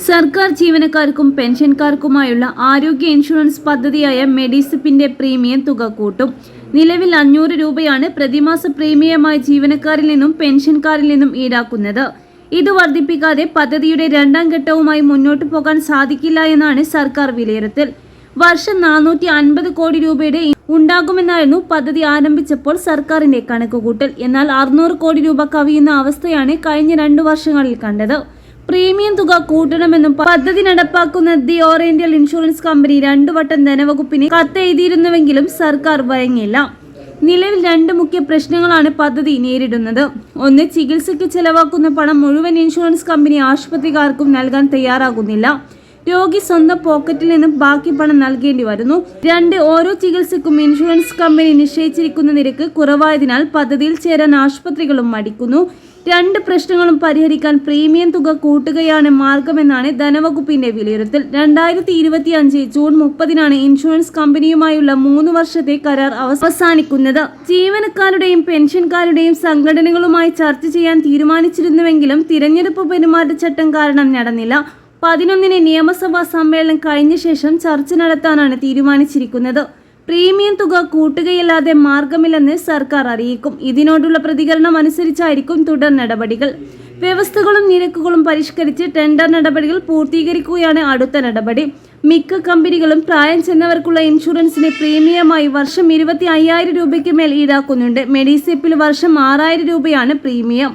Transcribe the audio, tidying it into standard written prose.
സർക്കാർ ജീവനക്കാർക്കും പെൻഷൻകാർക്കുമായുള്ള ആരോഗ്യ ഇൻഷുറൻസ് പദ്ധതിയായ മെഡിസിപ്പിന്റെ പ്രീമിയം തുക കൂട്ടും. നിലവിൽ 500 രൂപയാണ് പ്രതിമാസ പ്രീമിയമായി ജീവനക്കാരിൽ നിന്നും പെൻഷൻകാരിൽ നിന്നും ഈടാക്കുന്നത്. ഇത് വർദ്ധിപ്പിക്കാതെ പദ്ധതിയുടെ രണ്ടാം ഘട്ടവുമായി മുന്നോട്ടു പോകാൻ സാധിക്കില്ല എന്നാണ് സർക്കാർ വിലയിരുത്തൽ. വർഷം 450 കോടി രൂപയുടെ ഉണ്ടാകുമെന്നായിരുന്നു പദ്ധതി ആരംഭിച്ചപ്പോൾ സർക്കാരിന്റെ കണക്കുകൂട്ടൽ. എന്നാൽ 600 കോടി രൂപ കവിയുന്ന അവസ്ഥയാണ് കഴിഞ്ഞ 2 വർഷങ്ങളിൽ കണ്ടത്. പ്രീമിയം തുക കൂട്ടണമെന്നും പദ്ധതി നടപ്പാക്കുന്ന ദി ഓറിയന്റൽ ഇൻഷുറൻസ് കമ്പനി 2 വട്ടം ധനവകുപ്പിന് കത്തെഴുതിയിരുന്നുവെങ്കിലും സർക്കാർ വഴങ്ങിയില്ല. നിലവിൽ 2 മുഖ്യ പ്രശ്നങ്ങളാണ് പദ്ധതി നേരിടുന്നത്. ഒന്ന്, ചികിത്സയ്ക്ക് ചെലവാക്കുന്ന പണം മുഴുവൻ ഇൻഷുറൻസ് കമ്പനി ആശുപത്രിക്കാർക്കും നൽകാൻ തയ്യാറാകുന്നില്ല. രോഗി സ്വന്തം പോക്കറ്റിൽ നിന്നും ബാക്കി പണം നൽകേണ്ടി വരുന്നു. 2, ഓരോ ചികിത്സയ്ക്കും ഇൻഷുറൻസ് കമ്പനി നിശ്ചയിച്ചിരിക്കുന്ന നിരക്ക് കുറവായതിനാൽ പദ്ധതിയിൽ ചേരാൻ ആശുപത്രികളും മടിക്കുന്നു. 2 പ്രശ്നങ്ങളും പരിഹരിക്കാൻ പ്രീമിയം തുക കൂട്ടുകയാണ് മാർഗമെന്നാണ് ധനവകുപ്പിന്റെ വിലയിരുത്തൽ. 2025 ജൂൺ 30-നാണ് ഇൻഷുറൻസ് കമ്പനിയുമായുള്ള 3 വർഷത്തെ കരാർ അവസാനിക്കുന്നത്. ജീവനക്കാരുടെയും പെൻഷൻകാരുടെയും സംഘടനകളുമായി ചർച്ച ചെയ്യാൻ തീരുമാനിച്ചിരുന്നുവെങ്കിലും തിരഞ്ഞെടുപ്പ് പെരുമാറ്റച്ചട്ടം കാരണം നടന്നില്ല. 11-ന് നിയമസഭാ സമ്മേളനം കഴിഞ്ഞ ശേഷം ചർച്ച നടത്താനാണ് തീരുമാനിച്ചിരിക്കുന്നത്. പ്രീമിയം തുക കൂട്ടുകയല്ലാതെ മാർഗമില്ലെന്ന് സർക്കാർ അറിയിക്കും. ഇതിനോടുള്ള പ്രതികരണം അനുസരിച്ചായിരിക്കും തുടർ നടപടികൾ. വ്യവസ്ഥകളും നിരക്കുകളും പരിഷ്കരിച്ച് ടെൻഡർ നടപടികൾ പൂർത്തീകരിക്കുകയാണ് അടുത്ത നടപടി. മിക്ക കമ്പനികളും പ്രായം ചെന്നവർക്കുള്ള ഇൻഷുറൻസിന് പ്രീമിയമായി വർഷം 25,000 രൂപയ്ക്ക് മേൽ ഈടാക്കുന്നുണ്ട്. മെഡിസിപ്പിൽ വർഷം 6,000 രൂപയാണ് പ്രീമിയം.